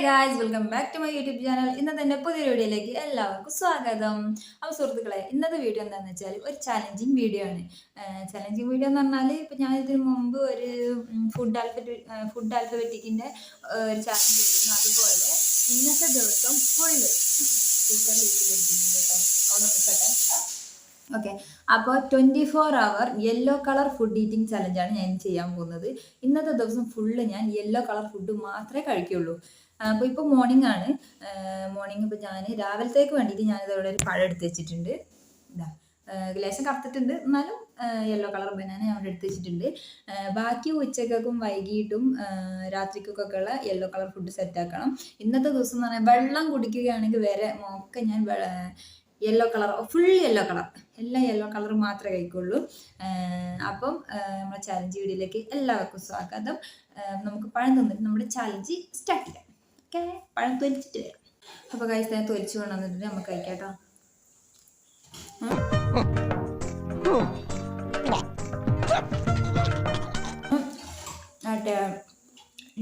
Guys, welcome back to my YouTube channel. ഇന്നത്തെ എൻ്റെ പുതിയൊരു വീഡിയോയിലേക്ക് എല്ലാവർക്കും സ്വാഗതം. അപ്പോൾ സുഹൃത്തുക്കളെ, ഇന്നത്തെ വീഡിയോ എന്താണെന്ന് വെച്ചാൽ ഒരു ചാലഞ്ചിങ് വീഡിയോ ആണ്. ചാലഞ്ചിങ് വീഡിയോ എന്ന് പറഞ്ഞാൽ ഇപ്പോൾ ഞാൻ ഇതിന് മുമ്പ് ഒരു ഫുഡ് ആൽഫബറ്റിക്കിൻ്റെ ഒരു ചാലഞ്ച് ചെയ്തിരുന്നു. അതുപോലെ ഇന്നത്തെ ദിവസം ഫുള്ള് സ്പീക്കർ വീട്ടിലെത്തിയിരുന്നു കേട്ടോ. അവിടെ നിൽക്കട്ടെ. ഓക്കെ, അപ്പോൾ 24 hour yellow colour food eating ചലഞ്ചാണ് ഞാൻ ചെയ്യാൻ പോകുന്നത്. ഇന്നത്തെ ദിവസം ഫുള്ള് ഞാൻ യെല്ലോ കളർ ഫുഡ് മാത്രമേ കഴിക്കുള്ളൂ. അപ്പോൾ ഇപ്പോൾ മോർണിംഗ് ആണ്. മോർണിംഗ് ഇപ്പോൾ ഞാൻ രാവിലത്തേക്ക് വേണ്ടിയിട്ട് ഞാനിതവിടെ ഒരു പഴം എടുത്ത് വെച്ചിട്ടുണ്ട്. ഇതാ ലേശം കറുത്തിട്ടുണ്ട്, എന്നാലും യെല്ലോ കളർ ബനാന ഞാൻ അവിടെ എടുത്ത് വെച്ചിട്ടുണ്ട്. ബാക്കി ഉച്ചക്കും വൈകിട്ടും രാത്രിക്കൊക്കെ ഉള്ള യെല്ലോ കളർ ഫുഡ് സെറ്റാക്കണം. ഇന്നത്തെ ദിവസം എന്ന് പറഞ്ഞാൽ വെള്ളം കുടിക്കുകയാണെങ്കിൽ വരെ ഒക്കെ ഞാൻ yellow colour, full yellow colour, എല്ലാം യെല്ലോ കളർ മാത്രമേ കഴിക്കുള്ളൂ. അപ്പം നമ്മുടെ ചാലഞ്ച് വീഡിയോയിലേക്ക് എല്ലാവർക്കും സ്വാഗതം. നമുക്ക് പഴം തന്നിട്ട് നമ്മുടെ ചാലഞ്ച് സ്റ്റാർട്ട് ചെയ്യാം. ഓക്കെ, പഴം തൊലിച്ചിട്ട് വരാം. അപ്പോൾ കഴിച്ച് ഞാൻ തൊലിച്ച് കൊണ്ടുവന്നിട്ട് നമുക്ക് കഴിക്കാം കേട്ടോ.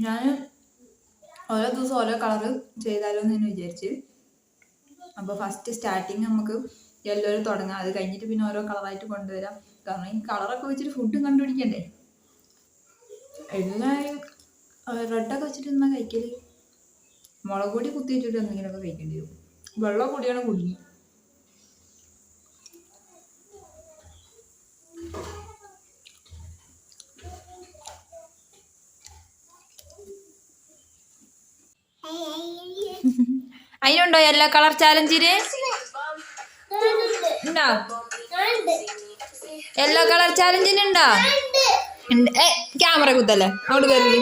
ഞാൻ ഓരോ ദിവസം ഓരോ കളറ് ചെയ്താലോ എന്ന് തന്നെ വിചാരിച്ച്. അപ്പോൾ ഫസ്റ്റ് സ്റ്റാർട്ടിങ് നമുക്ക് യെല്ലോയിൽ തുടങ്ങാം, അത് കഴിഞ്ഞിട്ട് പിന്നെ ഓരോ കളറായിട്ട് കൊണ്ടുവരാം. കാരണം ഈ കളറൊക്കെ വെച്ചിട്ട് ഫുഡും കണ്ടുപിടിക്കണ്ടേ. എല്ലാവരും റെഡൊക്കെ വെച്ചിട്ട് എന്നാ കഴിക്കല്? മുളക് പൊടി കുത്തിയിട്ടിട്ട് എന്തെങ്കിലുമൊക്കെ കഴിക്കേണ്ടി വരും. വെള്ളം കൂടിയാണ് കുടുങ്ങി. അതിനുണ്ടോ യെല്ലോ കളർ ചാലഞ്ചിന്? ഉണ്ടോ യെല്ലോ കളർ ചാലഞ്ചിനുണ്ടോ? ക്യാമറ കുത്തല്ലേ അങ്ങോട്ട് കയറി.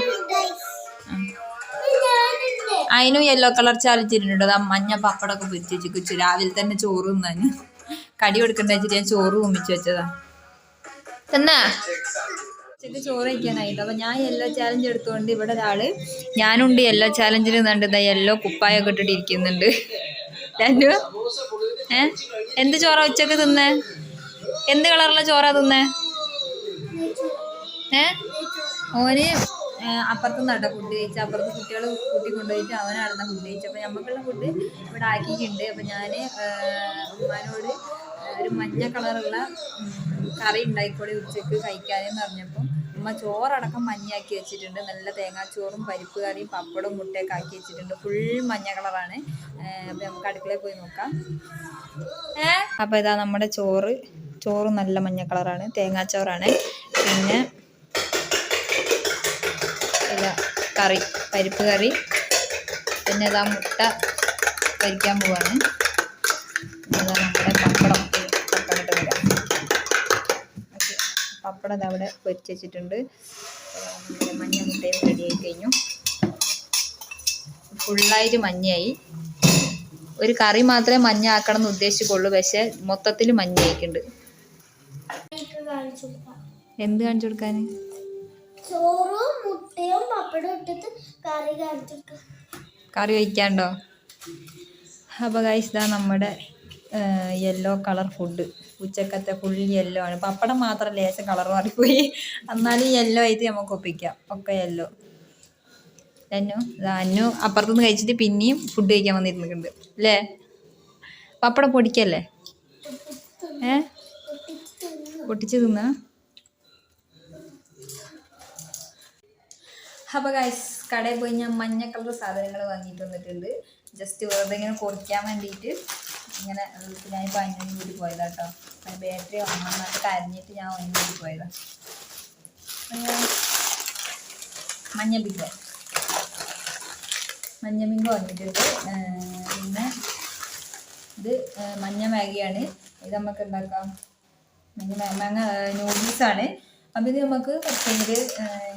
അതിനും യെല്ലോ കളർ ചാലഞ്ചിനുണ്ടോ? ആ മഞ്ഞ പപ്പടമൊക്കെ പൊരിച്ച് വെച്ചു. രാവിലെ തന്നെ ചോറ് തിന്നാന് കടി കൊടുക്കണ്ട വെച്ചിട്ട് ഞാൻ ചോറ് ഉമ്മിച്ച് വെച്ചതാ. എന്നാ ഉച്ചക്ക് ചോറ് കഴിക്കാനായിട്ട്. അപ്പം ഞാൻ യെല്ലോ ചാലഞ്ച് എടുത്തുകൊണ്ട് ഇവിടെ ഒരാള് ഞാനുണ്ട് യെല്ലോ ചാലഞ്ചിന് കണ്ടത് യെല്ലോ കുപ്പായൊക്കെ ഇട്ടിട്ട് ഇരിക്കുന്നുണ്ട്. എന്ത് ചോറാ ഉച്ചക്ക് തിന്നേ? എന്ത് കളറുള്ള ചോറാ തിന്നേ? ഓന് അപ്പുറത്ത് നട്ട ഫുഡ് കഴിച്ച് അപ്പുറത്ത് കുട്ടികൾ കൂട്ടി കൊണ്ടുപോയിട്ട് അവനാടുന്ന ഫുഡ് കഴിച്ചു. അപ്പം നമുക്കുള്ള ഫുഡ് ഇവിടെ ആക്കിയിട്ടുണ്ട്. അപ്പം ഞാൻ ഉമ്മാനോട് ഒരു മഞ്ഞ കളറുള്ള കറി ഉണ്ടായിക്കോളി ഉച്ചക്ക് കഴിക്കാനെന്ന് പറഞ്ഞപ്പോൾ ഉമ്മ ചോറടക്കം മഞ്ഞയാക്കി വെച്ചിട്ടുണ്ട്. നല്ല തേങ്ങാച്ചോറും പരിപ്പ് കറിയും പപ്പടവും മുട്ടയൊക്കെ ആക്കി വെച്ചിട്ടുണ്ട്. ഫുൾ മഞ്ഞ കളറാണ്. അപ്പം നമുക്ക് അടുക്കളയിൽ പോയി നോക്കാം. അപ്പോൾ ഇതാ നമ്മുടെ ചോറ് നല്ല മഞ്ഞ കളറാണ്, തേങ്ങാച്ചോറാണ്. പിന്നെ ഇതാ കറി, പരിപ്പ് കറി. പിന്നെ ഇതാ മുട്ട പൊരിക്കാൻ പോവാണ്. ഇതാ നമ്മുടെ പപ്പടം ഇട്ട് വരാം. ഓക്കെ, പപ്പടം ഇത് അവിടെ പൊരിച്ച് വെച്ചിട്ടുണ്ട്. നമ്മുടെ മഞ്ഞ മുട്ടയും റെഡി ആയി കഴിഞ്ഞു. ഫുള്ളായിട്ട് മഞ്ഞയായി. ഒരു കറി മാത്രമേ മഞ്ഞ ആക്കണം എന്ന് ഉദ്ദേശിക്കുള്ളൂ, പക്ഷെ മൊത്തത്തിൽ മഞ്ഞ ആയിക്കുണ്ട്. എന്ത് കാണിച്ചു കൊടുക്കാൻ? കറി വയ്ക്കാണ്ടോ? അപ്പോൾ ഗൈസ് ഇതാ നമ്മുടെ യെല്ലോ കളർ ഫുഡ്. ഉച്ചക്കത്തെ ഫുൾ യെല്ലോ ആണ്. പപ്പടം മാത്രം ലേശം കളർ മാറിപ്പോയി, എന്നാലും യെല്ലോ ആയിട്ട് നമുക്ക് ഒപ്പിക്കാം. ഒക്കെ യെല്ലോ. അന്നു അപ്പുറത്തുനിന്ന് കഴിച്ചിട്ട് പിന്നെയും ഫുഡ് കഴിക്കാൻ വന്നിരുന്നുണ്ട് അല്ലേ? പപ്പടം പൊടിക്കല്ലേ? പൊട്ടിച്ച് തിന്നാ. അപ്പോൾ ഗൈസ് കടയിൽ പോയി ഞാൻ മഞ്ഞ കളർ സാധനങ്ങൾ വാങ്ങിയിട്ട് വന്നിട്ടുണ്ട്. ജസ്റ്റ് വെറുതെ ഇങ്ങനെ കുറയ്ക്കാൻ വേണ്ടിയിട്ട്. ഇങ്ങനെ ഞാനിപ്പോൾ അതിനും കൂടി പോയതാ കേട്ടോ. ബാറ്ററി നന്നായിട്ട് കരഞ്ഞിട്ട് ഞാൻ അതിനും കൂടി പോയതാ. മഞ്ഞ ബിങ്കോ വന്നിട്ടുണ്ട്. പിന്നെ ഇത് മഞ്ഞ മാഗിയാണ്. ഇത് നമുക്ക് ഉണ്ടാക്കാം. മഞ്ഞ നൂഡിൽസാണ്. അപ്പം ഇത് നമുക്ക് കുറച്ചെങ്കിൽ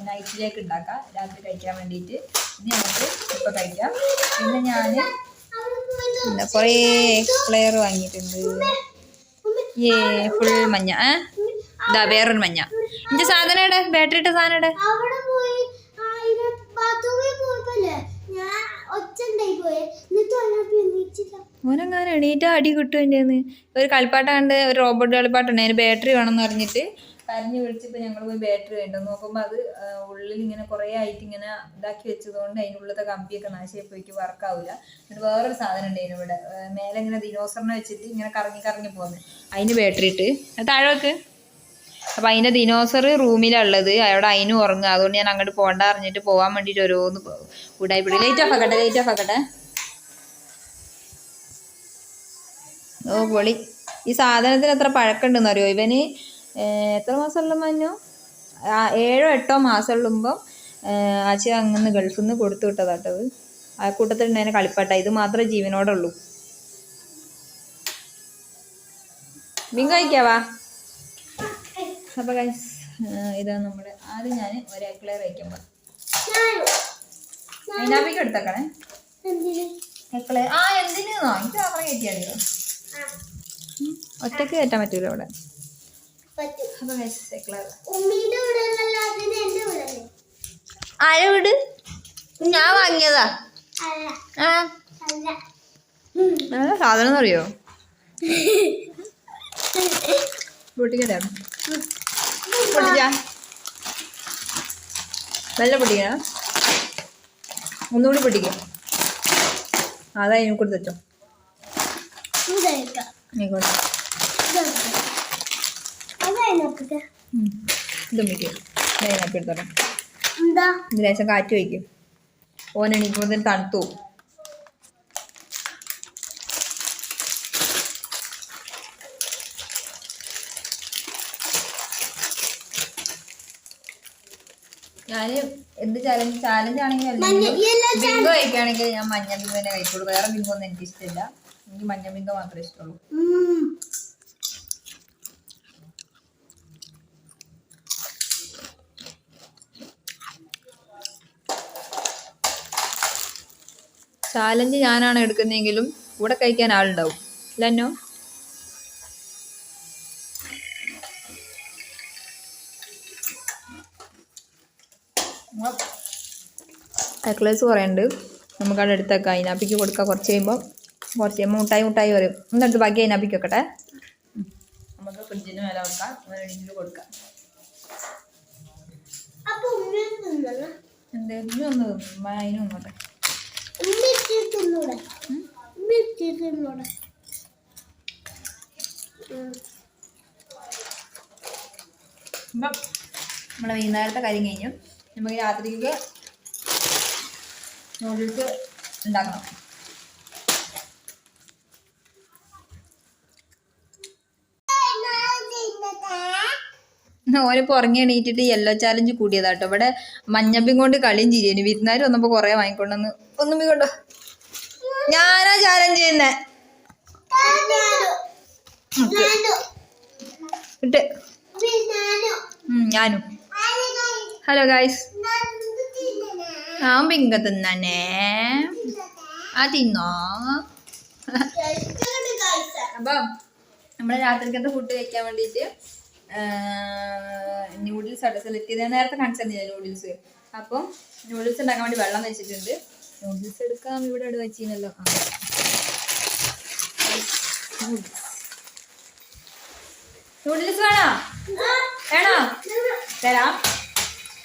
നൈറ്റിലേക്ക് ഉണ്ടാക്കാം, രാത്രി കഴിക്കാൻ വേണ്ടിയിട്ട്. ഇത് നമുക്ക് ഇപ്പോൾ കഴിക്കാം. പിന്നെ ഞാൻ കുറേ ഫ്ലെയർ വാങ്ങിയിട്ടുണ്ട്. ഫുൾ മഞ്ഞ. ഇതാ വേറൊരു മഞ്ഞ. ഇതിൻ്റെ സാധനം ഇവിടെ, ബാറ്ററി ഇട്ട സാധനം ഇവിടെ. മോനെങ്ങാനും എണീറ്റാ അടി കിട്ടും. എൻ്റെ ഒരു കളിപ്പാട്ടം കണ്ട്, ഒരു റോബോട്ട് കളിപ്പാട്ടുണ്ട്. അതിന് ബാറ്ററി വേണമെന്ന് പറഞ്ഞിട്ട് കരഞ്ഞു വിളിച്ചപ്പോൾ ഞങ്ങൾ പോയി ബാറ്ററി വേണ്ടു നോക്കുമ്പോൾ അത് ഉള്ളിൽ ഇങ്ങനെ കുറേ ആയിട്ട് ഇങ്ങനെ ഇതാക്കി വെച്ചതുകൊണ്ട് അതിൻ്റെ ഉള്ളിലത്തെ കമ്പിയൊക്കെ നാശമായിപ്പോയിക്ക് വർക്കാവില്ല. എന്നിട്ട് വേറൊരു സാധനം ഉണ്ടായിരുന്നു ഇവിടെ മേലെ ഇങ്ങനെ ദിനോസറിനെ വെച്ചിട്ട് ഇങ്ങനെ കറങ്ങി കറങ്ങി പോകുന്നത്, അതിന് ബാറ്ററി ഇട്ട് താഴെ വെക്ക്. അപ്പം അതിൻ്റെ ദിനോസർ റൂമിലുള്ളത് അവിടെ അതിനും ഉറങ്ങുക. അതുകൊണ്ട് ഞാൻ അങ്ങോട്ട് പോകണ്ട അറിഞ്ഞിട്ട് പോകാൻ വേണ്ടിയിട്ട് ഓരോന്ന് ഉടായിപ്പിടി. ലൈറ്റ് ഓഫ് ആക്കട്ടെ, ലൈറ്റ് ഓഫ് ആക്കട്ടെ. ഓ പൊളി. ഈ സാധനത്തിന് എത്ര പഴക്കമുണ്ടെന്ന് അറിയോ? ഇവന് എത്ര മാസമുള്ള മഞ്ഞു 7 8 മാസമുള്ളുമ്പം ആച്ചി അങ്ങനെ ഗൾഫിൽ നിന്ന് കൊടുത്തു വിട്ടതാട്ടത്. ആ കൂട്ടത്തിലുണ്ടായിരുന്ന കളിപ്പാട്ട. ഇത് മാത്രമേ ജീവനോടെ ഉള്ളൂ. മീൻ കഴിക്കാവാ? അപ്പോൾ ഗൈസ് ഇതാ നമ്മുടെ ആദ്യം ഞാൻ ഒരു എക്ലെയർ കഴിക്കുമ്പോൾ അതിനാപ്പിക്ക് എടുത്തേക്കണേ എക്ലെയർ. എന്തിനാ എനിക്ക് അവരെ കയറ്റിയാലോ? ഒറ്റക്ക് കയറ്റാൻ പറ്റൂല ഇവിടെ. ആരെ വീട്? ഞാൻ വാങ്ങിയതാ. സാധനം എന്ന് അറിയോ? പൊട്ടിക്കട്ടെ? പൊട്ടിച്ചാ നല്ല പൊട്ടിക്കണം. ഒന്നുകൂടി പൊട്ടിക്കാം. അതാ എനിക്ക് കൊടുത്തോ. എടുത്തോട്ടെ. ലേശം കാറ്റ് വയ്ക്കും. ഓനെണീക്കുമ്പോൾ തന്നെ തണുത്തു. ഞാൻ എന്ത് ചാലഞ്ച് ആണെങ്കിൽ ബിങ്കോ കഴിക്കുകയാണെങ്കിൽ ഞാൻ മഞ്ഞ ബിങ്കോ തന്നെ കഴിക്കുള്ളൂ. വേറെ ബിങ്കോ ഒന്നും എനിക്ക് ഇഷ്ടമില്ല. എനിക്ക് മഞ്ഞ ബിങ്കോ മാത്രമേ ഇഷ്ടമുള്ളൂ. ചാലഞ്ച് ഞാനാണ് എടുക്കുന്നതെങ്കിലും കൂടെ കഴിക്കാൻ ആളുണ്ടാവും. ഇല്ലന്നോ? നെക്ലേസ് കുറേ ഉണ്ട്. നമുക്കവിടെ എടുത്തേക്കാം. അതിനാപ്പിക്ക് കൊടുക്കാം. കുറച്ച് കഴിയുമ്പോൾ മുട്ടായി വരും. എന്നിട്ട് ബാക്കി അതിനാപ്പിക്ക് വെക്കട്ടെ. നമുക്ക് ഫ്രിഡ്ജിന് മേലെ വെക്കാം. വേണമെങ്കിൽ കൊടുക്കാം. എന്തെങ്കിലും ഒന്ന് അതിനും ഒന്നോട്ടെ. അപ്പം നമ്മളെ വൈകുന്നേരത്തെ കാര്യം കഴിഞ്ഞു. നമുക്ക് രാത്രിക്ക് നൂഡിൽസ് ഉണ്ടാക്കണം. ഓനിപ്പോൾ ഉറങ്ങി എണീറ്റിട്ട് യെല്ലോ ചാലഞ്ച് കൂടിയതാട്ടോ. ഇവിടെ മഞ്ഞപ്പിൻ കൊണ്ട് കളിയും ചിരിയേന്. വിരുന്നാർ വന്നപ്പോൾ കുറേ വാങ്ങിക്കൊണ്ടെന്ന്. ഒന്നും കൊണ്ടോ ഞാനാ ചാലഞ്ച് ചെയ്യുന്നേ. ഇട്ട് ഞാനും. ഹലോ ഗായ്സ്, പിങ്ക തിന്നേ. തിന്നോ? അപ്പം നമ്മുടെ രാത്രിക്കത്തെ ഫുഡ് കഴിക്കാൻ വേണ്ടിയിട്ട് നൂഡിൽസ് ആണ് സെലക്ട് ചെയ്ത്. നേരത്തെ കാണിച്ചിരുന്നില്ല നൂഡിൽസ്. അപ്പം നൂഡിൽസ് ഉണ്ടാക്കാൻ വേണ്ടി വെള്ളം വെച്ചിട്ടുണ്ട്. നൂഡിൽസ് എടുക്കാം. ഇവിടെ വെച്ചിരുന്നല്ലോ. നൂഡിൽസ് വേണോ? തരാം.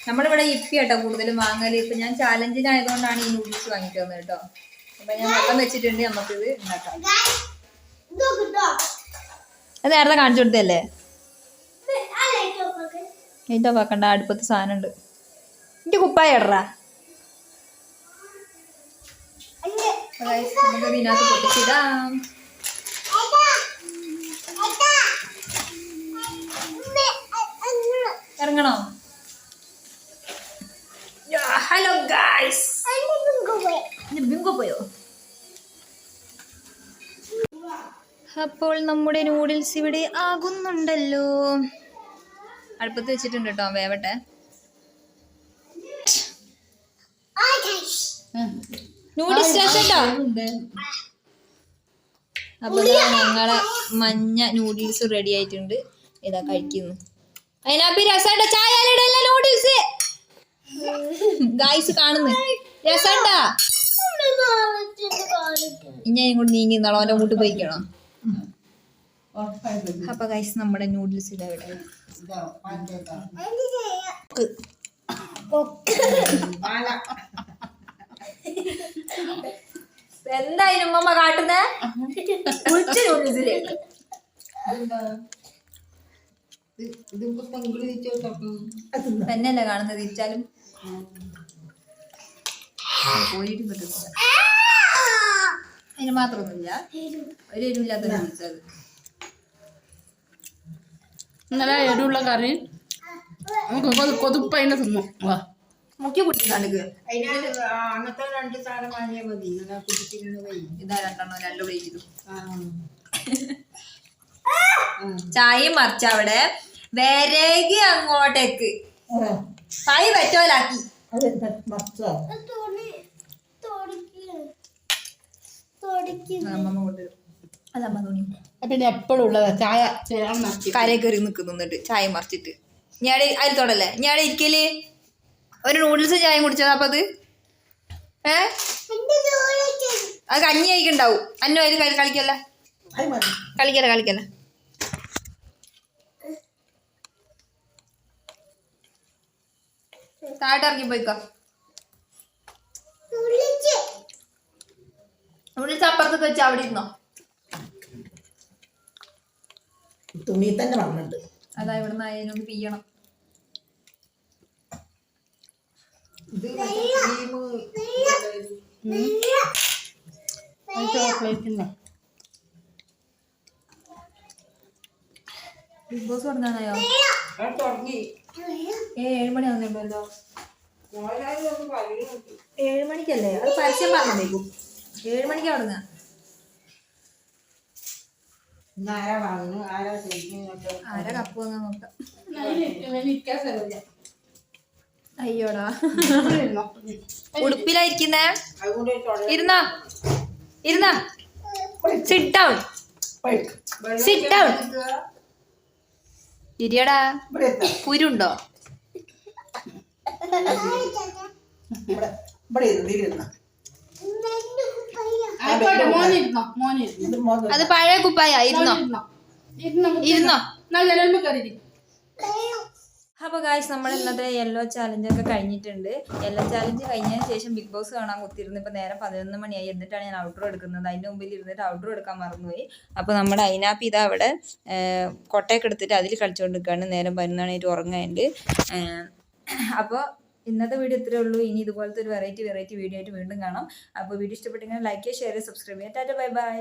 നമ്മളിവിടെ ഇപ്പി കേട്ടോ കൂടുതലും വാങ്ങല്. ഇപ്പം ഞാൻ ചാലഞ്ചിനായതുകൊണ്ടാണ് ഈ നൂഡിൽസ് വാങ്ങിയിട്ട് വന്നത് കേട്ടോ. അപ്പം ഞാൻ വെള്ളം വെച്ചിട്ടുണ്ട്. നമുക്കിത് ഉണ്ടാക്കാം. അത് നേരത്തെ കാണിച്ചു കൊടുത്തല്ലേ? ലൈറ്റ് ഓഫ് ആക്കണ്ട. അടുപ്പത്ത് സാധനം ഉണ്ട്. എനിക്ക് കുപ്പായ ഇടറാ. നമുക്ക് ഇതിനകത്ത് പൊട്ടിച്ചിടാം. ഇറങ്ങണോ? ഹലോ ഗായ്സ്, ബിങ്കോ പോയോ? അപ്പോൾ നമ്മുടെ നൂഡിൽസ് ഇവിടെ ആകുന്നുണ്ടല്ലോ. അടുപ്പത്ത് വെച്ചിട്ടുണ്ട് കേട്ടോ. വേവട്ടെ. നൂഡിൽസ് രസമുണ്ടോ? അപ്പോൾ ഞങ്ങളെ മഞ്ഞ നൂഡിൽസ് റെഡി ആയിട്ടുണ്ട്. ഇതാ കഴിക്കുന്നു. അതിനകത്ത് രസമുണ്ടോ? ചായ നൂഡിൽസ് ഗായ്സ് കാണുന്നു. രസമുണ്ടാ? ഇനി ഇങ്ങോട്ട് നീങ്ങി നാളോ അവൻ്റെ കൂട്ട് പോയിക്കണോ? അപ്പൊ ഗൈസ് നമ്മുടെ നൂഡിൽസ് ഇതാ ഇവിടെ. എന്തായാലും ഉമ്മ കാട്ടുന്നേ നൂഡിൽസില് പെന്നല്ലേ കാണുന്നത് തിരിച്ചാലും പോയിട്ട് കിട്ടുന്നില്ല. അതിന് മാത്രമൊന്നുമില്ല, ഒരു എരിവില്ലാത്ത നൂഡിൽസ്. ഇന്നലെ എരിവുള്ള കറി നമുക്ക് കൊതുപ്പതിനെ തിന്നു. മുക്കി കുട്ടിക്കാണെങ്കിൽ അങ്ങനത്തെ 2 സാധനം വാങ്ങിയാൽ മതി. ഇതാ 2 2 പ്ലേറ്റ് ചായയും മറിച്ച അവിടെ വിരകി അങ്ങോട്ടേക്ക് കൈ പറ്റോലാക്കി. പിന്നെ എപ്പോഴും ഉള്ളതാ ചായ കരയെ കയറി നിൽക്കുന്നുണ്ട് ചായ മറിച്ചിട്ട്. ഞാൻ അതിൽ തൊടല്ലേ ഞാൻ ഇരിക്കല് ഒരു നൂഡിൽസ് ചായ കുടിച്ചത്. അപ്പൊ അത് കഞ്ഞി കഴിക്കുണ്ടാവും. അന്നോ അതിൽ കളിക്കല്ല കളിക്കല കളിക്കല. താഴെ ഇറങ്ങി പോയിക്കോ. നൂഡിൽസ് അപ്പുറത്തേക്ക് വെച്ച് അവിടെ ഇരുന്നോ. തുണി തന്നെ പറഞ്ഞിട്ട് അതാ ഇവിടുന്ന് അതിനോട് പിയ്യണം. Big boss തുടങ്ങാനായോ? 7 മണി ആവുന്നുണ്ടല്ലോ. 7 മണിക്കല്ലേ? അത് പരസ്യം പറഞ്ഞേക്കും. 7 മണിക്ക് തുടങ്ങ. ആരാ കപ്പ് വന്നാ നോക്കാം. അയ്യോടാ ഉടുപ്പിലായിരിക്കുന്നേ. ഇരുന്നാ ഇരുന്നാ സിറ്റ് ഡൗൺ സിറ്റ് ഡൗൺ. ഇരിയടാ. കുരുണ്ടോ? അത് പഴയ കുപ്പായ. ഇരുന്നോ ഇരുന്നോ. അപ്പൊ ഗായ്സ് നമ്മൾ ഇന്നത്തെ യെല്ലോ ചാലഞ്ചൊക്കെ കഴിഞ്ഞിട്ടുണ്ട്. യെല്ലോ ചാലഞ്ച് കഴിഞ്ഞതിന് ശേഷം ബിഗ് ബോസ് കാണാൻ കുത്തിയിരുന്നു. ഇപ്പൊ നേരെ 11 മണിയായി. എന്നിട്ടാണ് ഞാൻ ഔട്ട്ഡോർ എടുക്കുന്നത്. അതിന്റെ മുമ്പിൽ ഇരുന്നിട്ട് ഔട്ട്ഡോർ എടുക്കാൻ മറന്നുപോയി. അപ്പൊ നമ്മുടെ അയിനാപ്പി ഇതാ അവിടെ കൊട്ടയൊക്കെ എടുത്തിട്ട് അതിൽ കളിച്ചുകൊണ്ടിരിക്കുകയാണ്. നേരം 11 മണിയായിട്ട് ഉറങ്ങാനുണ്ട്. അപ്പോൾ ഇന്നത്തെ വീഡിയോ ഇത്രേ ഉള്ളൂ. ഇനി ഇതുപോലത്തെ ഒരു വെറൈറ്റി വീഡിയോ ആയിട്ട് വീണ്ടും കാണാം. അപ്പോൾ വീഡിയോ ഇഷ്ടപ്പെട്ടെങ്കിൽ ലൈക്ക് ചെയ്യുക, ഷെയർ ചെയ്യുക, സബ്സ്ക്രൈബ് ചെയ്യുക. Tata bye bye.